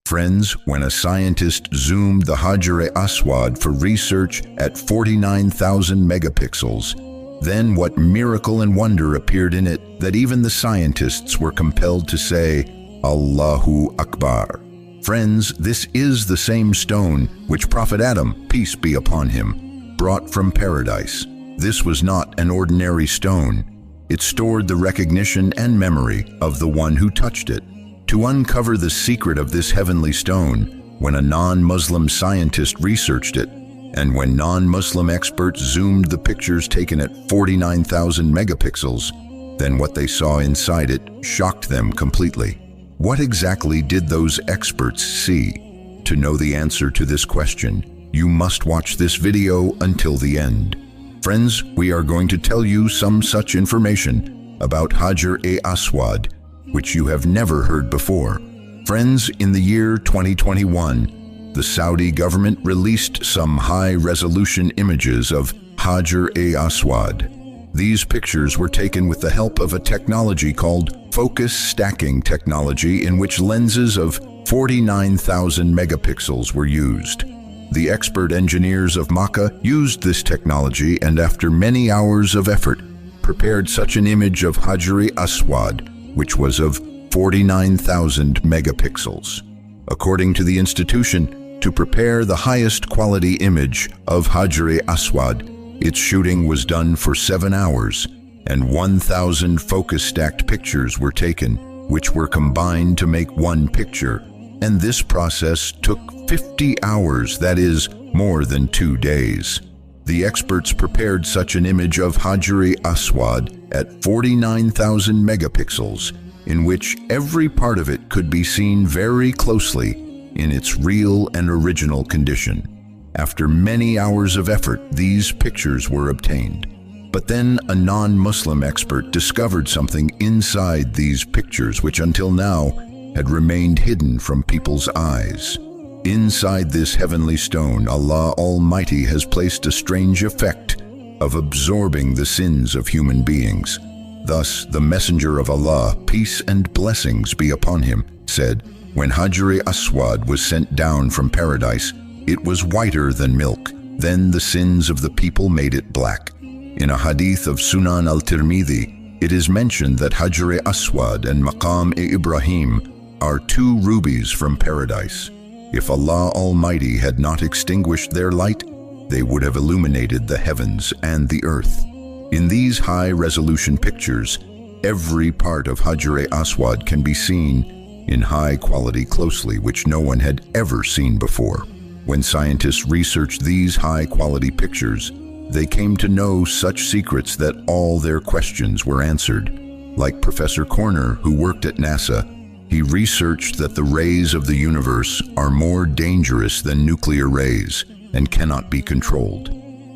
Friends, when a scientist zoomed the Hajr-e-Aswad for research at 49,000 megapixels, then what miracle and wonder appeared in it that even the scientists were compelled to say, Allahu Akbar. Friends, this is the same stone which Prophet Adam, peace be upon him, brought from paradise. This was not an ordinary stone. It stored the recognition and memory of the one who touched it. To uncover the secret of this heavenly stone, when a non-Muslim scientist researched it, and when non-Muslim experts zoomed the pictures taken at 49,000 megapixels, then what they saw inside it shocked them completely. What exactly did those experts see? To know the answer to this question, you must watch this video until the end. Friends, we are going to tell you some such information about Hajr-e-Aswad, which you have never heard before. Friends, in the year 2021, the Saudi government released some high-resolution images of Hajr-e-Aswad. These pictures were taken with the help of a technology called focus stacking technology, in which lenses of 49,000 megapixels were used. The expert engineers of Makkah used this technology and after many hours of effort, prepared such an image of Hajr-e-Aswad, which was of 49,000 megapixels. According to the institution, to prepare the highest quality image of Hajr-e-Aswad, its shooting was done for 7 hours, and 1,000 focus-stacked pictures were taken, which were combined to make one picture, and this process took 50 hours, that is, more than 2 days. The experts prepared such an image of Hajr-e-Aswad at 49,000 megapixels, in which every part of it could be seen very closely in its real and original condition. After many hours of effort, these pictures were obtained. But then a non-Muslim expert discovered something inside these pictures which until now had remained hidden from people's eyes. Inside this heavenly stone, Allah Almighty has placed a strange effect of absorbing the sins of human beings. Thus, the Messenger of Allah, peace and blessings be upon him, said, when Hajr-e-Aswad was sent down from paradise, it was whiter than milk. Then the sins of the people made it black. In a hadith of Sunan al-Tirmidhi, it is mentioned that Hajr-e-Aswad and Maqam-e-Ibrahim are 2 rubies from paradise. If Allah Almighty had not extinguished their light, they would have illuminated the heavens and the earth. In these high-resolution pictures, every part of Hajr-e-Aswad can be seen in high quality closely, which no one had ever seen before. When scientists researched these high-quality pictures, they came to know such secrets that all their questions were answered. Like Professor Corner, who worked at NASA, he researched that the rays of the universe are more dangerous than nuclear rays and cannot be controlled.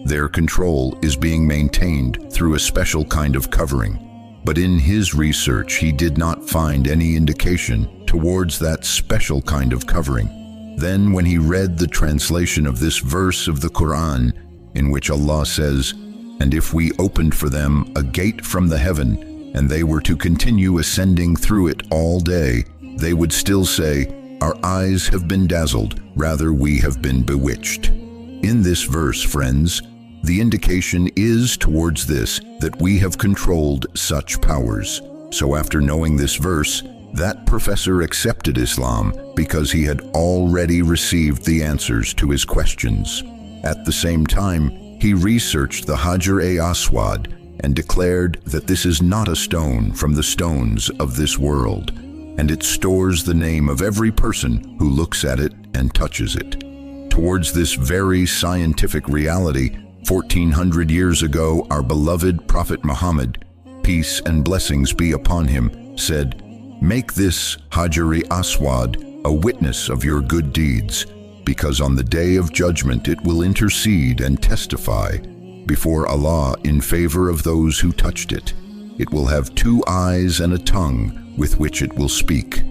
Their control is being maintained through a special kind of covering. But in his research, he did not find any indication towards that special kind of covering. Then when he read the translation of this verse of the Quran, in which Allah says, "And if we opened for them a gate from the heaven, and they were to continue ascending through it all day, they would still say, 'Our eyes have been dazzled, rather we have been bewitched.'" In this verse, friends, the indication is towards this, that we have controlled such powers. So after knowing this verse, that professor accepted Islam because he had already received the answers to his questions. At the same time, he researched the Hajr-e-Aswad and declared that this is not a stone from the stones of this world, and it stores the name of every person who looks at it and touches it. Towards this very scientific reality, 1400 years ago, our beloved Prophet Muhammad, peace and blessings be upon him, said, "Make this Hajr-e-Aswad a witness of your good deeds, because on the day of judgment it will intercede and testify before Allah in favor of those who touched it. It will have 2 eyes and a tongue with which it will speak."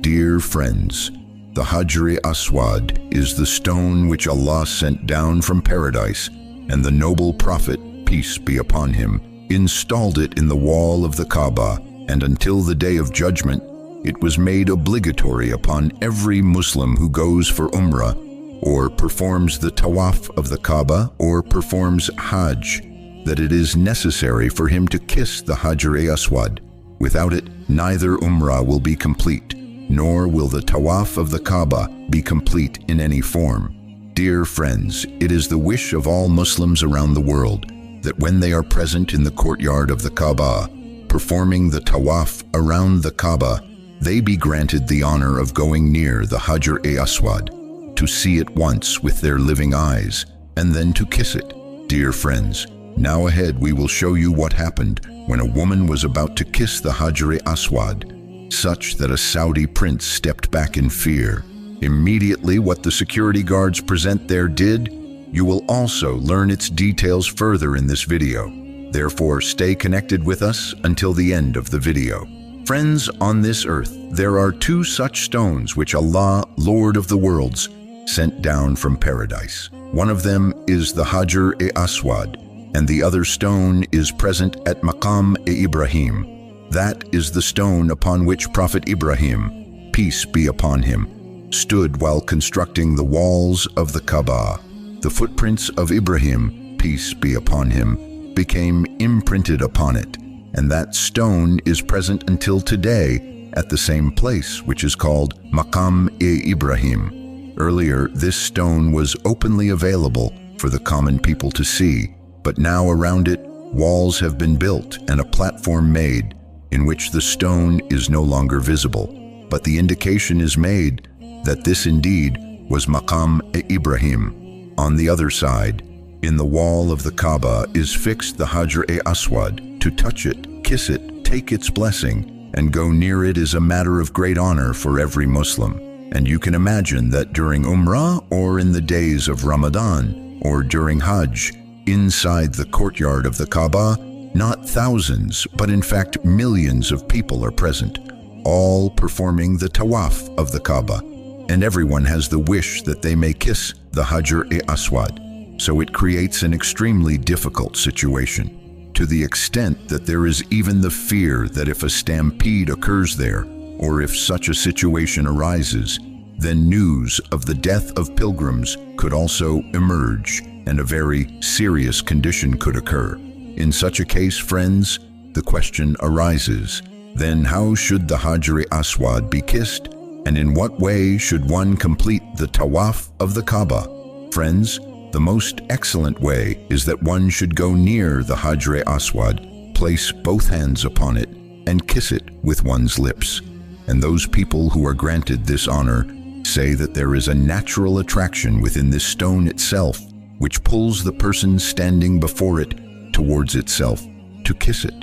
Dear friends, the Hajr-e-Aswad is the stone which Allah sent down from paradise, and the noble Prophet, peace be upon him, installed it in the wall of the Kaaba, and until the day of judgment, it was made obligatory upon every Muslim who goes for Umrah or performs the Tawaf of the Kaaba or performs Hajj, that it is necessary for him to kiss the Hajr-e-Aswad. Without it, neither Umrah will be complete, nor will the Tawaf of the Kaaba be complete in any form. Dear friends, it is the wish of all Muslims around the world that when they are present in the courtyard of the Kaaba, performing the Tawaf around the Kaaba, they be granted the honor of going near the Hajr-e-Aswad, to see it once with their living eyes, and then to kiss it. Dear friends, now ahead we will show you what happened when a woman was about to kiss the Hajr-e-Aswad, such that a Saudi prince stepped back in fear. Immediately what the security guards present there did, you will also learn its details further in this video. Therefore, stay connected with us until the end of the video. Friends, on this earth, there are two such stones which Allah, Lord of the worlds, sent down from paradise. One of them is the Hajr-e-Aswad, and the other stone is present at Maqam-e-Ibrahim. That is the stone upon which Prophet Ibrahim, peace be upon him, stood while constructing the walls of the Kaaba. The footprints of Ibrahim, peace be upon him, became imprinted upon it, and that stone is present until today at the same place, which is called Maqam-e-Ibrahim. Earlier, this stone was openly available for the common people to see, but now around it, walls have been built and a platform made in which the stone is no longer visible, but the indication is made that this indeed was Maqam-e-Ibrahim. On the other side, in the wall of the Kaaba, is fixed the Hajr-e-Aswad. To touch it, kiss it, take its blessing, and go near it is a matter of great honor for every Muslim. And you can imagine that during Umrah or in the days of Ramadan or during Hajj, inside the courtyard of the Kaaba, not thousands, but in fact millions of people are present, all performing the Tawaf of the Kaaba, and everyone has the wish that they may kiss the Hajr-e-Aswad. So it creates an extremely difficult situation, to the extent that there is even the fear that if a stampede occurs there, or if such a situation arises, then news of the death of pilgrims could also emerge, and a very serious condition could occur. In such a case, friends, the question arises, then how should the Hajr-e-Aswad be kissed, and in what way should one complete the Tawaf of the Kaaba? Friends, the most excellent way is that one should go near the Hajr-e-Aswad, place both hands upon it, and kiss it with one's lips. And those people who are granted this honor say that there is a natural attraction within this stone itself which pulls the person standing before it towards itself to kiss it.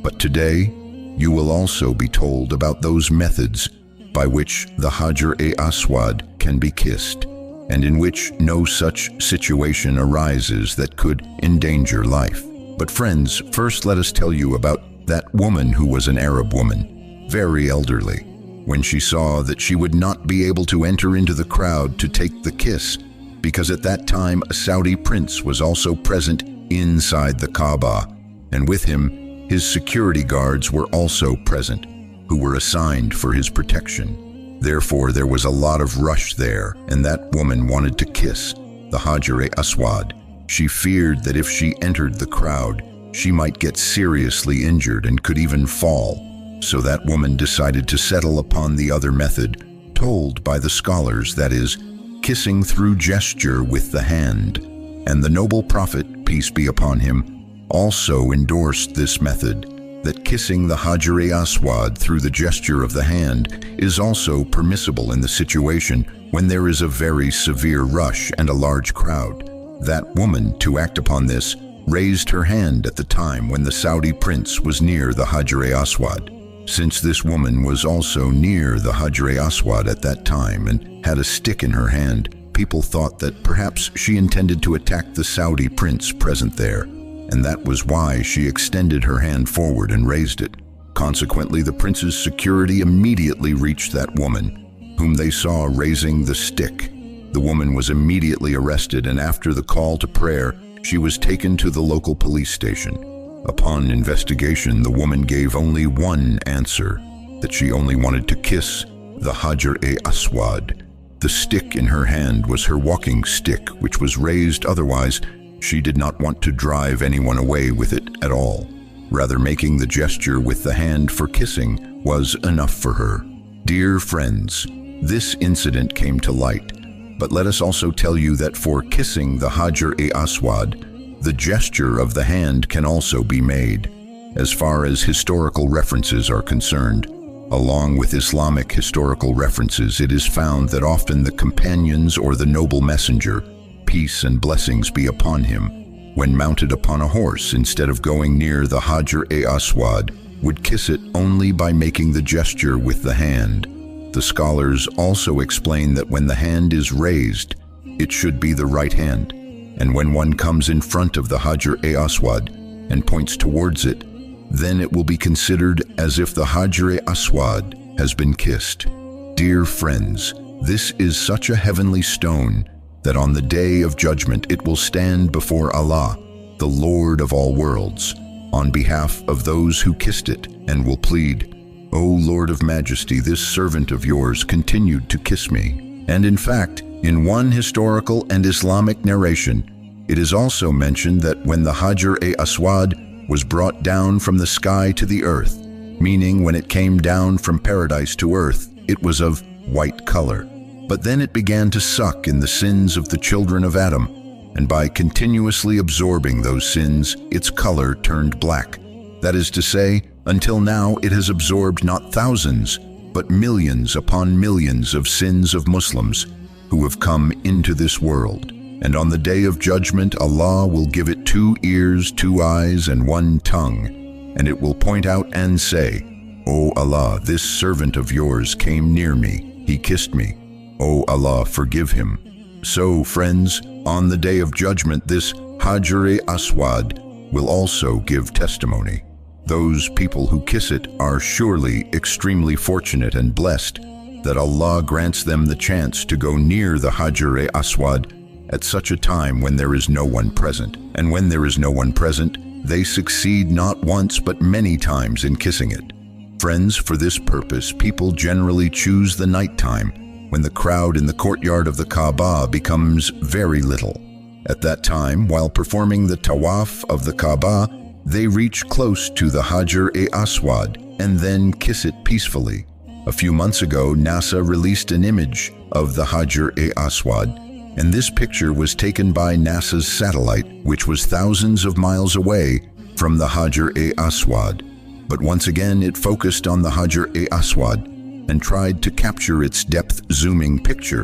But today, you will also be told about those methods by which the Hajr-e-Aswad can be kissed, and in which no such situation arises that could endanger life. But friends, first let us tell you about that woman who was an Arab woman, very elderly. When she saw that she would not be able to enter into the crowd to take the kiss, because at that time a Saudi prince was also present inside the Kaaba, and with him his security guards were also present, who were assigned for his protection. Therefore there was a lot of rush there, and that woman wanted to kiss the Hajr-e-Aswad. She feared that if she entered the crowd, she might get seriously injured and could even fall. So that woman decided to settle upon the other method, told by the scholars, that is, kissing through gesture with the hand. And the noble Prophet, peace be upon him, also endorsed this method, that kissing the Hajr-e-Aswad through the gesture of the hand is also permissible in the situation when there is a very severe rush and a large crowd. That woman, to act upon this, raised her hand at the time when the Saudi prince was near the Hajr-e-Aswad. Since this woman was also near the Hajr-e-Aswad at that time and had a stick in her hand, people thought that perhaps she intended to attack the Saudi prince present there, and that was why she extended her hand forward and raised it. Consequently, the prince's security immediately reached that woman, whom they saw raising the stick. The woman was immediately arrested, and after the call to prayer, she was taken to the local police station. Upon investigation, the woman gave only one answer, that she only wanted to kiss the Hajr-e-Aswad. The stick in her hand was her walking stick, which was raised. Otherwise, she did not want to drive anyone away with it at all. Rather, making the gesture with the hand for kissing was enough for her. Dear friends, this incident came to light, but let us also tell you that for kissing the Hajr-e-Aswad, the gesture of the hand can also be made. As far as historical references are concerned, along with Islamic historical references, it is found that often the companions or the noble messenger, peace and blessings be upon him, when mounted upon a horse, instead of going near the Hajr-e-Aswad, would kiss it only by making the gesture with the hand. The scholars also explain that when the hand is raised, it should be the right hand, and when one comes in front of the Hajr-e-Aswad and points towards it, then it will be considered as if the Hajr-e-Aswad has been kissed. Dear friends, this is such a heavenly stone that on the day of judgment it will stand before Allah, the Lord of all worlds, on behalf of those who kissed it, and will plead, "O Lord of Majesty, this servant of yours continued to kiss me." And in fact, in one historical and Islamic narration, it is also mentioned that when the Hajr-e-Aswad was brought down from the sky to the earth, meaning when it came down from paradise to earth, it was of white color. But then it began to suck in the sins of the children of Adam, and by continuously absorbing those sins, its color turned black. That is to say, until now it has absorbed not thousands, but millions upon millions of sins of Muslims who have come into this world. And on the day of judgment, Allah will give it 2 ears, 2 eyes, and 1 tongue, and it will point out and say, "O Allah, this servant of yours came near me, he kissed me. O Allah, forgive him." So, friends, on the day of judgment, this Hajr-e-Aswad will also give testimony. Those people who kiss it are surely extremely fortunate and blessed that Allah grants them the chance to go near the Hajr-e-Aswad at such a time when there is no one present. And when there is no one present, they succeed not once but many times in kissing it. Friends, for this purpose, people generally choose the nighttime, when the crowd in the courtyard of the Kaaba becomes very little. At that time, while performing the tawaf of the Kaaba, they reach close to the Hajr-e-Aswad and then kiss it peacefully. A few months ago, NASA released an image of the Hajr-e-Aswad, and this picture was taken by NASA's satellite, which was thousands of miles away from the Hajr-e-Aswad. But once again, it focused on the Hajr-e-Aswad and tried to capture its depth zooming picture,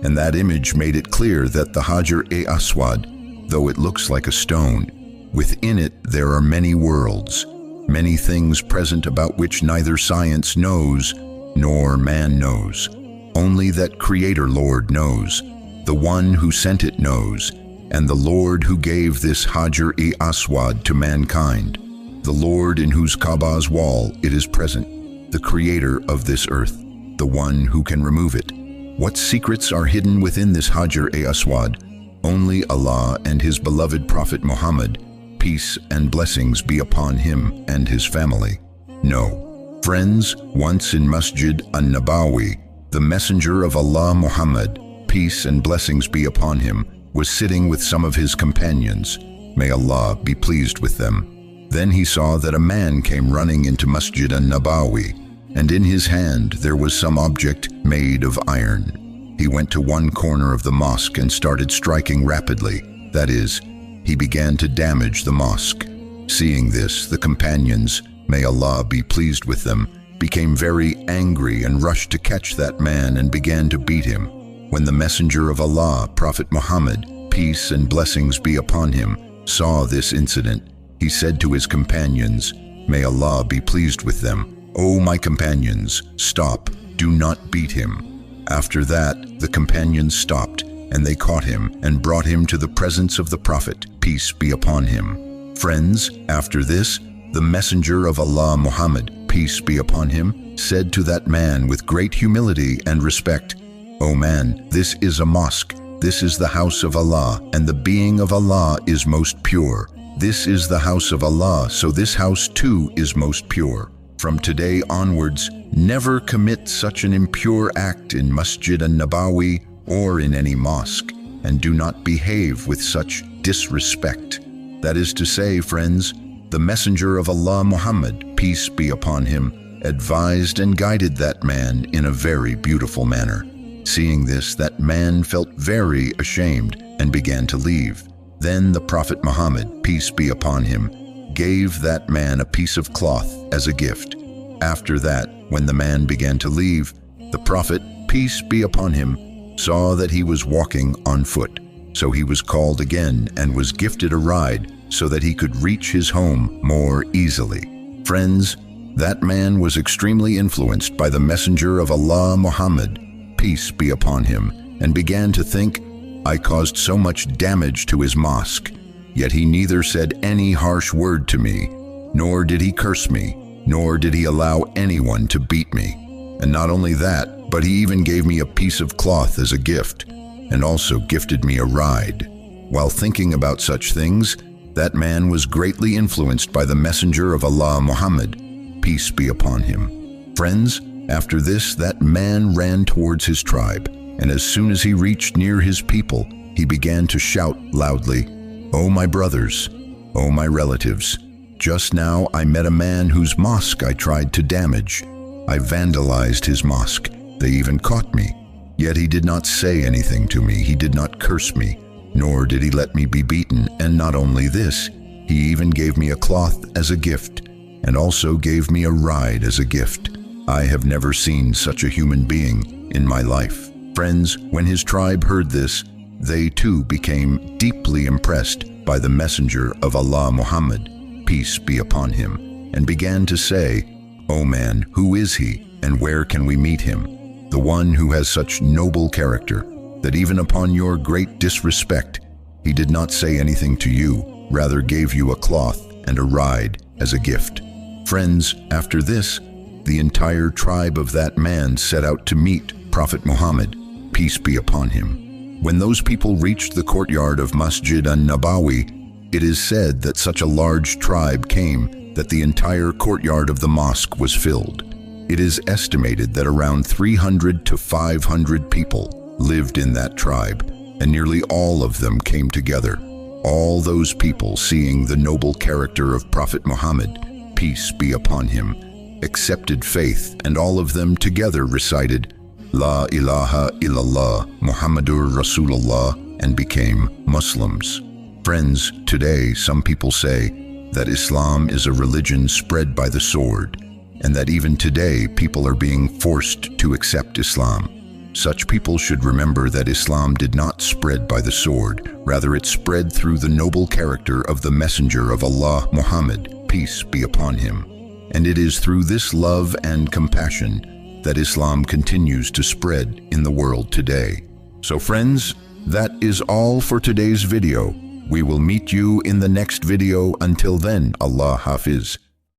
and that image made it clear that the Hajr-e-Aswad, though it looks like a stone, within it there are many worlds, many things present about which neither science knows nor man knows. Only that Creator Lord knows. The one who sent it knows, and the Lord who gave this Hajr-e-Aswad to mankind, the Lord in whose Kaaba's wall it is present, the Creator of this earth, the one who can remove it. What secrets are hidden within this Hajr-e-Aswad? Only Allah and His beloved Prophet Muhammad, peace and blessings be upon him and his family, know. Friends, once in Masjid an-Nabawi, the Messenger of Allah Muhammad, peace and blessings be upon him, was sitting with some of his companions. May Allah be pleased with them. Then he saw that a man came running into Masjid an-Nabawi, and in his hand there was some object made of iron. He went to one corner of the mosque and started striking rapidly. That is, he began to damage the mosque. Seeing this, the companions, may Allah be pleased with them, became very angry and rushed to catch that man and began to beat him. When the Messenger of Allah, Prophet Muhammad, peace and blessings be upon him, saw this incident, he said to his companions, "May Allah be pleased with them. O my companions, stop, do not beat him." After that, the companions stopped, and they caught him and brought him to the presence of the Prophet, peace be upon him. Friends, after this, the Messenger of Allah Muhammad, peace be upon him, said to that man with great humility and respect, "O man, this is a mosque, this is the house of Allah, and the being of Allah is most pure. This is the house of Allah, so this house too is most pure. From today onwards, never commit such an impure act in Masjid an-Nabawi or in any mosque, and do not behave with such disrespect. That is to say, friends, the Messenger of Allah Muhammad, peace be upon him, advised and guided that man in a very beautiful manner. Seeing this, that man felt very ashamed and began to leave. Then the Prophet Muhammad, peace be upon him, gave that man a piece of cloth as a gift. After that, when the man began to leave, the Prophet, peace be upon him, saw that he was walking on foot. So he was called again and was gifted a ride so that he could reach his home more easily. Friends, that man was extremely influenced by the Messenger of Allah Muhammad, peace be upon him, and began to think, I caused so much damage to his mosque, yet he neither said any harsh word to me, nor did he curse me, nor did he allow anyone to beat me. And not only that, but he even gave me a piece of cloth as a gift, and also gifted me a ride. While thinking about such things, that man was greatly influenced by the Messenger of Allah Muhammad, peace be upon him. Friends, after this, that man ran towards his tribe, and as soon as he reached near his people, he began to shout loudly, "O my brothers, O my relatives, just now I met a man whose mosque I tried to damage. I vandalized his mosque. They even caught me. Yet he did not say anything to me. He did not curse me, nor did he let me be beaten. And not only this, he even gave me a cloth as a gift, and also gave me a ride as a gift. I have never seen such a human being in my life." Friends, when his tribe heard this, they too became deeply impressed by the Messenger of Allah Muhammad, peace be upon him, and began to say, "O man, who is he, and where can we meet him? The one who has such noble character, that even upon your great disrespect, he did not say anything to you, rather gave you a cloth and a ride as a gift." Friends, after this, the entire tribe of that man set out to meet Prophet Muhammad, peace be upon him. When those people reached the courtyard of Masjid an-Nabawi, it is said that such a large tribe came that the entire courtyard of the mosque was filled. It is estimated that around 300 to 500 people lived in that tribe, and nearly all of them came together. All those people, seeing the noble character of Prophet Muhammad, peace be upon him, accepted faith, and all of them together recited La ilaha illallah Muhammadur Rasulullah and became Muslims. Friends, today some people say that Islam is a religion spread by the sword, and that even today people are being forced to accept Islam. Such people should remember that Islam did not spread by the sword, rather it spread through the noble character of the Messenger of Allah Muhammad, peace be upon him. And it is through this love and compassion that Islam continues to spread in the world today. So friends, that is all for today's video. We will meet you in the next video. Until then, Allah Hafiz.